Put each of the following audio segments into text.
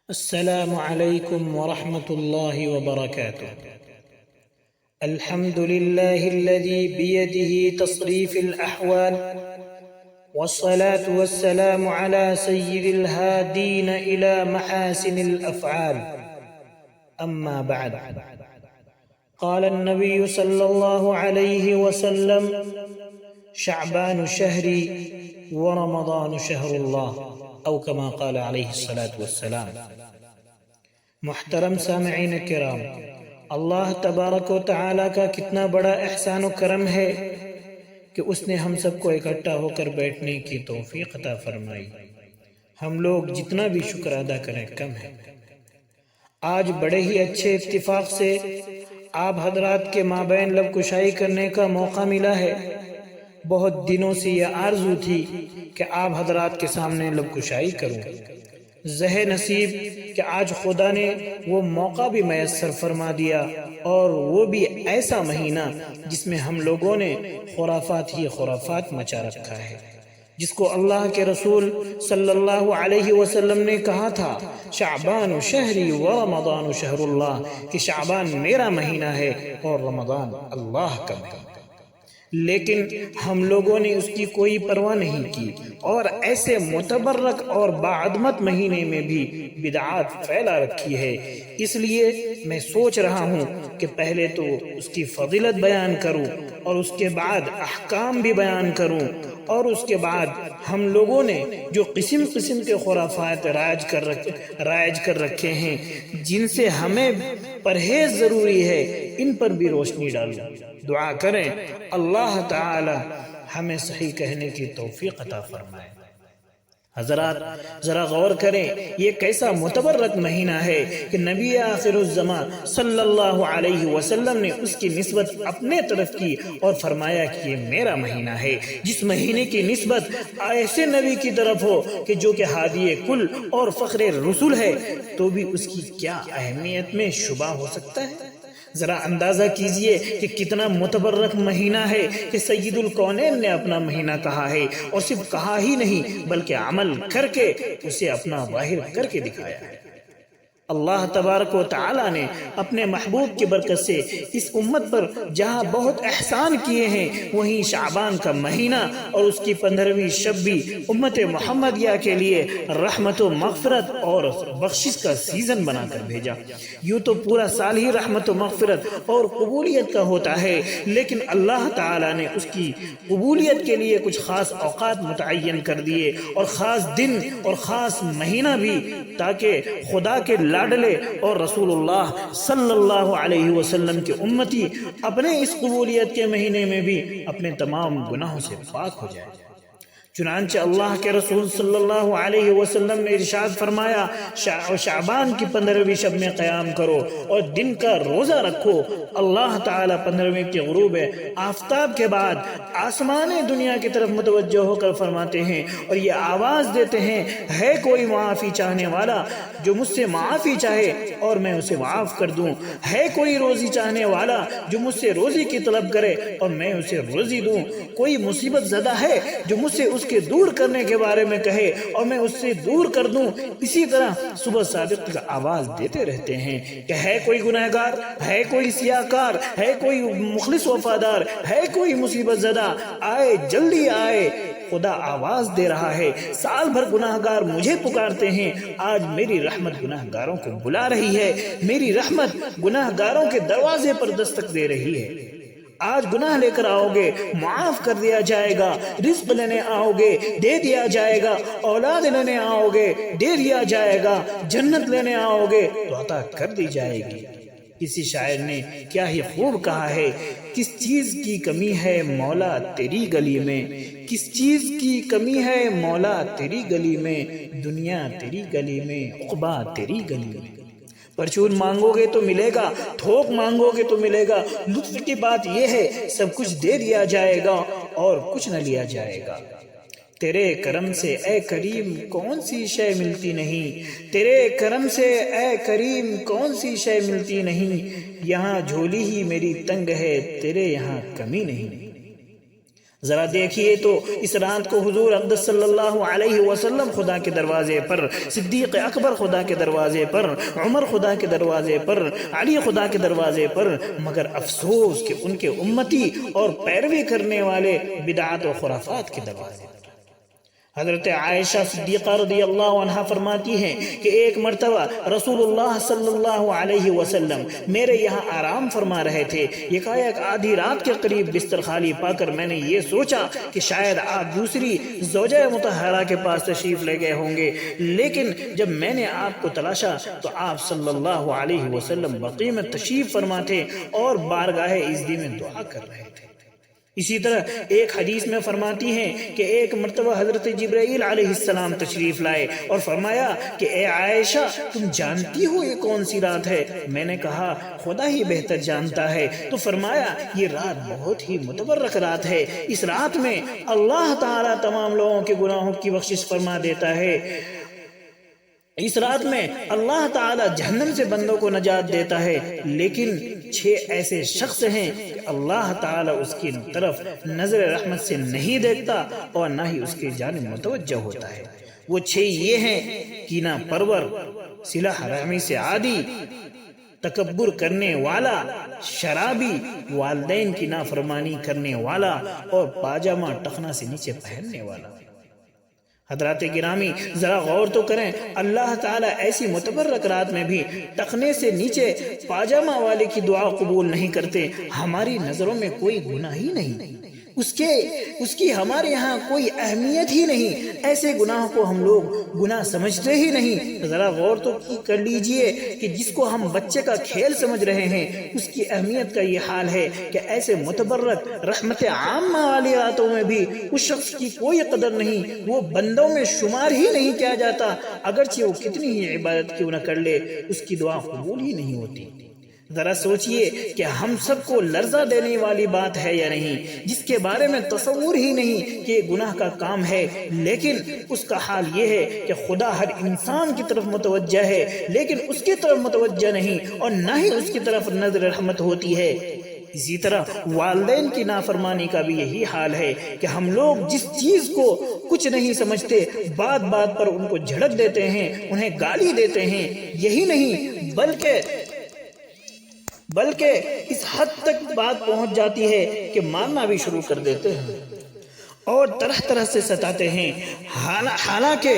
السلام عليكم ورحمة الله وبركاته. الحمد لله الذي بيده تصريف الأحوال، والصلاة والسلام على سيد الهادين إلى محاسن الأفعال. أما بعد، قال النبي صلى الله عليه وسلم: شعبان شهري ورمضان شهر الله، او كما قال علیہ الصلاۃ والسلام. محترم سامعین کرام، اللہ تبارک و تعالی کا کتنا بڑا احسان و کرم ہے کہ اس نے ہم سب کو اکٹھا ہو کر بیٹھنے کی توفیق عطا فرمائی. ہم لوگ جتنا بھی شکر ادا کریں کم ہے. آج بڑے ہی اچھے اتفاق سے آپ حضرات کے مابین لب کشائی کرنے کا موقع ملا ہے. بہت دنوں سے یہ آرزو تھی کہ آپ حضرات کے سامنے لب کشائی کروں. زہ نصیب کہ آج خدا نے وہ موقع بھی میسر فرما دیا، اور وہ بھی ایسا مہینہ جس میں ہم لوگوں نے خرافات ہی خرافات مچا رکھا ہے، جس کو اللہ کے رسول صلی اللہ علیہ وسلم نے کہا تھا: شعبان شہری و رمضان شہر اللہ، کہ شعبان میرا مہینہ ہے اور رمضان اللہ کا مہینہ. لیکن ہم لوگوں نے اس کی کوئی پرواہ نہیں کی، اور ایسے متبرک اور باعظمت مہینے میں بھی بدعات پھیلا رکھی ہے. اس لیے میں سوچ رہا ہوں کہ پہلے تو اس کی فضیلت بیان کروں، اور اس کے بعد احکام بھی بیان کروں، اور اس کے بعد ہم لوگوں نے جو قسم قسم کے خرافات رائج کر رکھے ہیں، جن سے ہمیں پرہیز ضروری ہے، ان پر بھی روشنی ڈالوں. دعا کریں اللہ تعالی ہمیں صحیح کہنے کی توفیق عطا فرمائے. حضرات ذرا غور کریں، یہ کیسا متبرک مہینہ ہے کہ نبی آخر الزمان صلی اللہ علیہ وسلم نے اس کی نسبت اپنے طرف کی اور فرمایا کہ یہ میرا مہینہ ہے. جس مہینے کی نسبت ایسے نبی کی طرف ہو کہ جو کہ ہادی کل اور فخر رسول ہے، تو بھی اس کی کیا اہمیت میں شبہ ہو سکتا ہے؟ ذرا اندازہ کیجئے کہ کتنا متبرک مہینہ ہے کہ سید الکونین نے اپنا مہینہ کہا ہے، اور صرف کہا ہی نہیں بلکہ عمل کر کے اسے اپنا ظاہر کر کے دکھایا ہے. اللہ تبارک و تعالی نے اپنے محبوب کی برکت سے اس امت پر جہاں بہت احسان کیے ہیں، وہیں شعبان کا مہینہ اور اس کی 15ویں شب بھی امت محمدیہ کے لیے رحمت و مغفرت اور بخشش کا سیزن بنا کر بھیجا. یوں تو پورا سال ہی رحمت و مغفرت اور قبولیت کا ہوتا ہے، لیکن اللہ تعالی نے اس کی قبولیت کے لیے کچھ خاص اوقات متعین کر دیے، اور خاص دن اور خاص مہینہ بھی، تاکہ خدا کے لاڈلے اور رسول اللہ صلی اللہ علیہ وسلم کے امتی اپنے اس قبولیت کے مہینے میں بھی اپنے تمام گناہوں سے پاک ہو جائے. چنانچہ اللہ کے رسول صلی اللہ علیہ وسلم نے ارشاد فرمایا: شعبان کی 15ویں شب میں قیام کرو اور دن کا روزہ رکھو. اللہ تعالیٰ 15ویں کے غروب آفتاب کے بعد آسمان دنیا کی طرف متوجہ ہو کر فرماتے ہیں، اور یہ آواز دیتے ہیں: ہے کوئی معافی چاہنے والا جو مجھ سے معافی چاہے اور میں اسے معاف کر دوں؟ ہے کوئی روزی چاہنے والا جو مجھ سے روزی کی طلب کرے اور میں اسے روزی دوں؟ کوئی مصیبت زدہ ہے جو مجھ سے اس کے دور کرنے کے بارے میں کہے اور میں اس سے دور کر دوں؟ اسی طرح صبح صادق کا آواز دیتے رہتے ہیں کہ ہے کوئی گنہگار، ہے کوئی سیاہکار، ہے کوئی مخلص وفادار، ہے کوئی مصیبت زدہ، آئے جلدی آئے. خدا آواز دے رہا ہے، سال بھر گناہگار مجھے پکارتے ہیں، آج میری رحمت گناہگاروں کو بلا رہی ہے، میری رحمت گناہگاروں کے دروازے پر دستک دے رہی ہے. آج گناہ لے کر آؤ گے، معاف کر دیا جائے گا. رزق لینے آؤ گے، دے دیا جائے گا. اولاد لینے آؤ گے، دے دیا جائے گا. جنت لینے آؤ گے تو عطا کر دی جائے گی. کسی شاعر نے کیا ہی خوب کہا ہے: کس چیز کی کمی ہے مولا تیری گلی میں، کس چیز کی کمی ہے مولا تیری گلی میں، دنیا تیری گلی میں، عقبہ تیری گلی میں. پرچون مانگو گے تو ملے گا، تھوک مانگو گے تو ملے گا. لطف کی بات یہ ہے سب کچھ دے دیا جائے گا اور کچھ نہ لیا جائے گا. تیرے کرم سے اے کریم کون سی شے ملتی نہیں، تیرے کرم سے اے کریم کون سی شے ملتی نہیں. یہاں جھولی ہی میری تنگ ہے، تیرے یہاں کمی نہیں. ذرا دیکھیے تو اس رات کو حضور اقدس صلی اللہ علیہ وسلم خدا کے دروازے پر، صدیق اکبر خدا کے دروازے پر، عمر خدا کے دروازے پر، علی خدا کے دروازے پر، مگر افسوس کہ ان کے امتی اور پیروی کرنے والے بدعات و خرافات کے دروازے پر۔ حضرت عائشہ صدیقہ رضی اللہ عنہ فرماتی ہیں کہ ایک مرتبہ رسول اللہ صلی اللہ علیہ وسلم میرے یہاں آرام فرما رہے تھے، یکایک آدھی رات کے قریب بستر خالی پا کر میں نے یہ سوچا کہ شاید آپ دوسری زوجہ مطہرہ کے پاس تشریف لے گئے ہوں گے، لیکن جب میں نے آپ کو تلاشا تو آپ صلی اللہ علیہ وسلم بقیع میں تشریف فرما تھے اور بارگاہ عزدی میں دعا کر رہے تھے۔ اسی طرح ایک حدیث میں فرماتی ہیں کہ ایک مرتبہ حضرت جبرائیل علیہ السلام تشریف لائے اور فرمایا کہ اے عائشہ تم جانتی ہو یہ کون سی رات ہے؟ میں نے کہا خدا ہی بہتر جانتا ہے۔ تو فرمایا یہ رات بہت ہی متبرک رات ہے، اس رات میں اللہ تعالیٰ تمام لوگوں کے گناہوں کی بخشش فرما دیتا ہے، اس رات میں اللہ تعالیٰ جہنم سے بندوں کو نجات دیتا ہے، لیکن 6 ایسے شخص ہیں کہ اللہ تعالیٰ اس کی طرف نظر رحمت سے نہیں دیکھتا اور نہ ہی اس کی جانب متوجہ ہوتا ہے۔ وہ 6 یہ ہیں: کینہ پرور، صلہ رحمی سے عادی، تکبر کرنے والا، شرابی، والدین کی نافرمانی کرنے والا اور پاجامہ ٹخنا سے نیچے پہننے والا۔ حضرات گرامی ذرا غور تو کریں، اللہ تعالیٰ ایسی متبرک رات میں بھی ٹخنے سے نیچے پاجامہ والے کی دعا قبول نہیں کرتے۔ ہماری نظروں میں کوئی گناہ ہی نہیں، اس کی ہمارے یہاں کوئی اہمیت ہی نہیں، ایسے گناہ کو ہم لوگ گناہ سمجھتے ہی نہیں۔ ذرا غور تو کر لیجئے کہ جس کو ہم بچے کا کھیل سمجھ رہے ہیں اس کی اہمیت کا یہ حال ہے کہ ایسے متبرک رحمت عامہ والی راتوں میں بھی اس شخص کی کوئی قدر نہیں، وہ بندوں میں شمار ہی نہیں کیا جاتا، اگرچہ وہ کتنی ہی عبادت کیوں نہ کر لے اس کی دعا قبول ہی نہیں ہوتی۔ ذرا سوچئے کہ ہم سب کو لرزہ دینے والی بات ہے یا نہیں، جس کے بارے میں تصور ہی نہیں کہ یہ گناہ کا کام ہے، لیکن اس کا حال یہ ہے کہ خدا ہر انسان کی طرف متوجہ ہے، لیکن اس کی طرف متوجہ نہیں اور نہ ہی اس کی طرف نظر رحمت ہوتی ہے۔ اسی طرح والدین کی نافرمانی کا بھی یہی حال ہے کہ ہم لوگ جس چیز کو کچھ نہیں سمجھتے بات بات پر ان کو جھڑک دیتے ہیں، انہیں گالی دیتے ہیں، یہی نہیں بلکہ اس حد تک بات پہنچ جاتی ہے کہ مارنا بھی شروع کر دیتے ہیں اور طرح طرح سے ستاتے ہیں، حالانکہ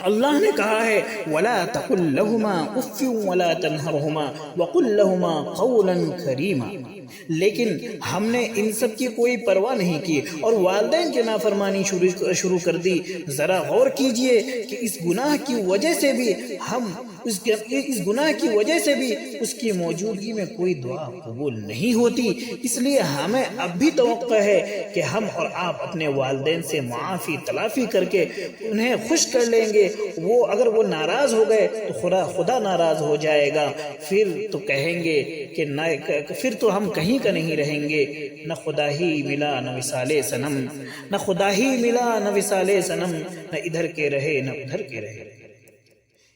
اللہ نے کہا ہے وَلَا تَقُلْ لَهُمَا أُفٍّ وَلَا تَنْهَرْهُمَا وَقُلْ لَهُمَا قَوْلًا كَرِيمًا، لیکن ہم نے ان سب کی کوئی پرواہ نہیں کی اور والدین کی نافرمانی شروع کر دی۔ ذرا غور کیجئے کہ اس گناہ کی وجہ سے بھی اس کی موجودگی میں کوئی دعا قبول نہیں ہوتی، اس لیے ہمیں اب بھی توقع ہے کہ ہم اور آپ اپنے والدین سے معافی تلافی کر کے انہیں خوش کر لیں گے۔ اگر وہ ناراض ہو گئے تو خدا ناراض ہو جائے گا، پھر تو کہیں گے کہ پھر تو ہم کہیں کا نہیں رہیں گے، نہ خدا ہی ملا نہ وصال صنم، نہ خدا ہی ملا نہ وصال صنم، نہ ادھر کے رہے نہ ادھر کے رہے۔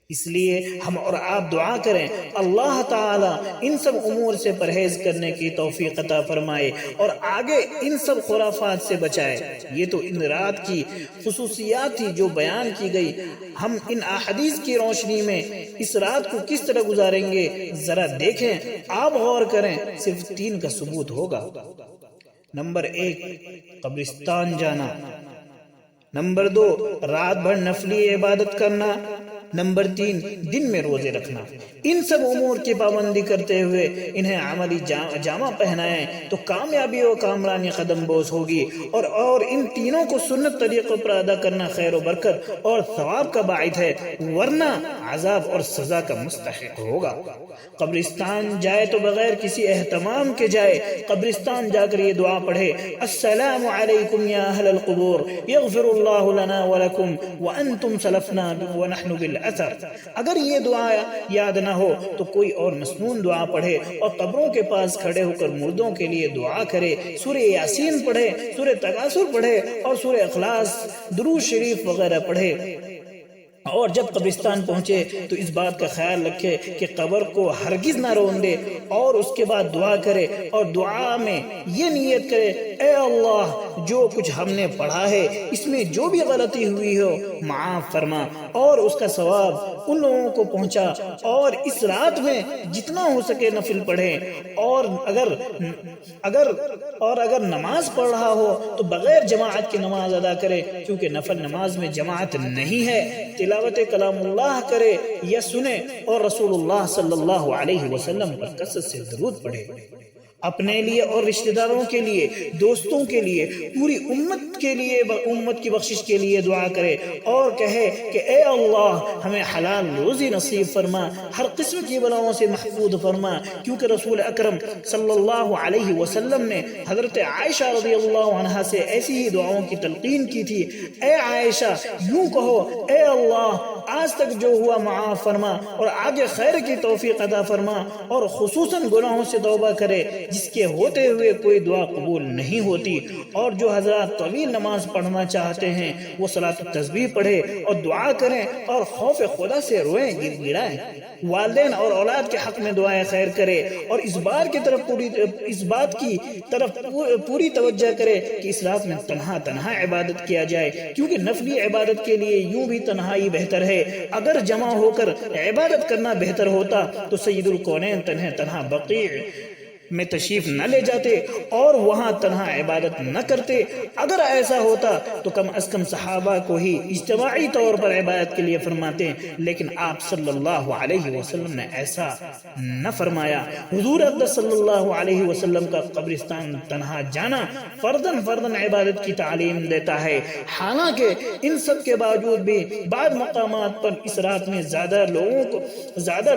اس لیے ہم اور آپ دعا کریں اللہ تعالیٰ ان سب امور سے پرہیز کرنے کی توفیق عطا فرمائے اور آگے ان سب خرافات سے بچائے۔ یہ تو ان رات کی خصوصیات تھی جو بیان کی گئی، ہم ان احادیث کی روشنی میں اس رات کو کس طرح گزاریں گے ذرا دیکھیں، آپ غور کریں، صرف 3 کا ثبوت ہوگا۔ نمبر 1 قبرستان جانا، نمبر 2 رات بھر نفلی عبادت کرنا، نمبر 3 دن میں روزے رکھنا۔ ان سب امور کی پابندی کرتے ہوئے انہیں عملی جامہ پہنائیں تو کامیابی و کامرانی قدم بوس ہوگی، اور ان تینوں کو سنت طریقوں پر ادا کرنا خیر و برکت اور ثواب کا باعث ہے، ورنہ عذاب اور سزا کا مستحق ہوگا۔ قبرستان جائے تو بغیر کسی اہتمام کے جائے، قبرستان جا کر یہ دعا پڑھے، السلام علیکم یا اہل القبور یغفر اللہ لنا ولکم وانتم سلفنا ونحن بالاثر۔ اگر یہ دعا یاد نہ ہو تو کوئی اور مسنون دعا پڑھے اور قبروں کے پاس کھڑے ہو کر مردوں کے لیے دعا کرے، سورہ یاسین پڑھے، سورہ تکاثر پڑھے اور سورہ اخلاص، درود شریف وغیرہ پڑھے۔ اور جب قبرستان پہنچے تو اس بات کا خیال رکھے کہ قبر کو ہرگز نہ رون دے، اور اس کے بعد دعا کرے، اور دعا میں یہ نیت کرے، اے اللہ جو کچھ ہم نے پڑھا ہے اس میں جو بھی غلطی ہوئی ہو معاف فرما، اور اس کا ثواب ان لوگوں کو پہنچا، اور اس رات میں جتنا ہو سکے نفل پڑھیں، اور اگر نماز پڑھ رہا ہو تو بغیر جماعت کی نماز ادا کرے، کیونکہ نفل نماز میں جماعت نہیں ہے۔ تلاوت کلام اللہ کرے یا سنے، اور رسول اللہ صلی اللہ علیہ وسلم پر کثرت سے درود پڑھے۔ اپنے لیے اور رشتہ داروں کے لیے، دوستوں کے لیے، پوری امت کے لیے، امت کی بخشش کے لیے دعا کرے، اور کہے کہ اے اللہ ہمیں حلال روزی نصیب فرما، ہر قسم کی بلاؤں سے محفوظ فرما، کیونکہ رسول اکرم صلی اللہ علیہ وسلم نے حضرت عائشہ رضی اللہ عنہا سے ایسی ہی دعاؤں کی تلقین کی تھی۔ اے عائشہ یوں کہو، اے اللہ آج تک جو ہوا معاف فرما، اور آگے خیر کی توفیق عطا فرما، اور خصوصاً گناہوں سے توبہ کرے جس کے ہوتے ہوئے کوئی دعا قبول نہیں ہوتی۔ اور جو حضرات طویل نماز پڑھنا چاہتے ہیں وہ صلاۃ التسبیح پڑھے اور دعا کریں، اور خوف خدا سے روئیں، گر گڑائیں، والدین اور اولاد کے حق میں دعائیں خیر کرے، اور اس بات کی طرف پوری توجہ کرے کہ اس رات میں تنہا عبادت کیا جائے، کیونکہ نفلی عبادت کے لیے یوں بھی تنہائی بہتر ہے۔ اگر جمع ہو کر عبادت کرنا بہتر ہوتا تو سید الکونین تنہا بقیع میں تشریف نہ لے جاتے اور وہاں تنہا عبادت نہ کرتے۔ اگر ایسا ہوتا تو کم از کم صحابہ کو ہی اجتماعی طور پر عبادت کے لیے فرماتے، لیکن آپ صلی اللہ علیہ وسلم نے ایسا نہ فرمایا۔ حضور اقدس صلی اللہ علیہ وسلم کا قبرستان تنہا جانا فرداً عبادت کی تعلیم دیتا ہے۔ حالانکہ ان سب کے باوجود بھی بعض مقامات پر اس رات میں زیادہ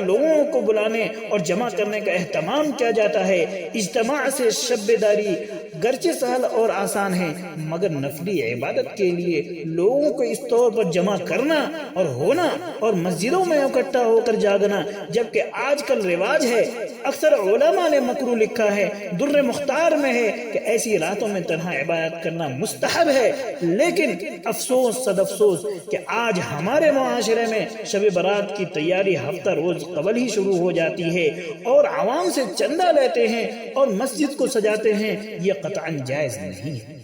لوگوں کو بلانے اور جمع کرنے کا اہتمام کیا جاتا ہے۔ اجتماع سے شب بیداری گرچہ سہل اور آسان ہے، مگر نفلی عبادت کے لیے لوگوں کو اس طور پر جمع کرنا اور ہونا، اور مسجدوں میں اکٹھا ہو کر جاگنا، جبکہ آج کل رواج ہے۔ اکثر علماء نے مکروہ لکھا ہے، در مختار میں ہے کہ ایسی راتوں میں تنہا عبادت کرنا مستحب ہے، لیکن افسوس صد افسوس کہ آج ہمارے معاشرے میں شب برات کی تیاری ہفتہ روز قبل ہی شروع ہو جاتی ہے، اور عوام سے چندہ لیتے ہیں اور مسجد کو سجاتے ہیں۔ یہ قطعاً جائز نہیں ہے۔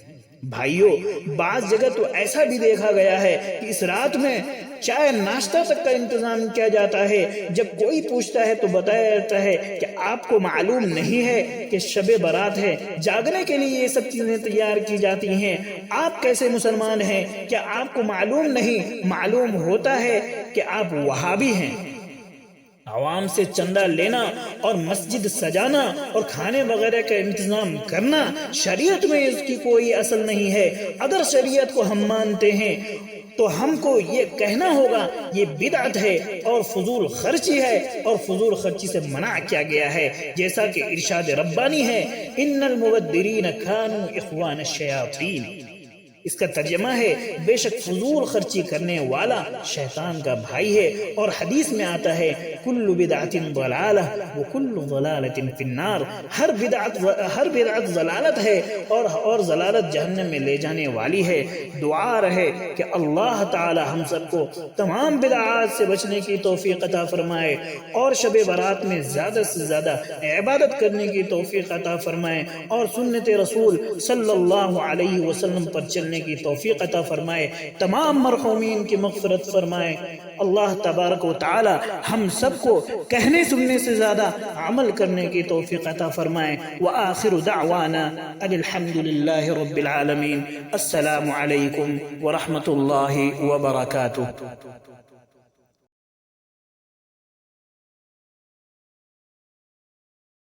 بھائیو، بعض جگہ تو ایسا بھی دیکھا گیا ہے کہ اس رات میں چائے ناشتہ تک کا انتظام کیا جاتا ہے۔ جب کوئی پوچھتا ہے تو بتایا جاتا ہے کہ آپ کو معلوم نہیں ہے کہ شب برات ہے، جاگنے کے لیے یہ سب چیزیں تیار کی جاتی ہیں۔ آپ کیسے مسلمان ہیں؟ کیا آپ کو معلوم نہیں؟ معلوم ہوتا ہے کہ آپ وہابی ہیں۔ عوام سے چندہ لینا اور مسجد سجانا اور کھانے وغیرہ کا انتظام کرنا، شریعت میں اس کی کوئی اصل نہیں ہے۔ اگر شریعت کو ہم مانتے ہیں تو ہم کو یہ کہنا ہوگا یہ بدعت ہے اور فضول خرچی ہے، اور فضول خرچی سے منع کیا گیا ہے، جیسا کہ ارشاد ربانی ہے، ان المبذرین کانوا اخوان الشیاطین۔ اس کا ترجمہ ہے بے شک فضول خرچی کرنے والا شیطان کا بھائی ہے، اور حدیث میں آتا ہے کل بدعت ضلالہ وکل ضلالۃ فی النار، ہر بدعت ضلالت ہے اور ضلالت جہنم میں لے جانے والی ہے۔ دعا رہے کہ اللہ تعالی ہم سب کو تمام بدعات سے بچنے کی توفیق عطا فرمائے، اور شب برات میں زیادہ سے زیادہ عبادت کرنے کی توفیق عطا فرمائے، اور سنت رسول صلی اللہ علیہ وسلم پر چلنے کی توفیق عطا فرمائے، تمام مرحومین کی مغفرت فرمائے۔ اللہ تبارک و تعالی ہم سب کو کہنے سننے سے زیادہ عمل کرنے کی توفیق عطا فرمائے۔ وآخر دعوانا ان الحمد للہ رب العالمین۔ السلام علیکم ورحمۃ اللہ وبرکاتہ۔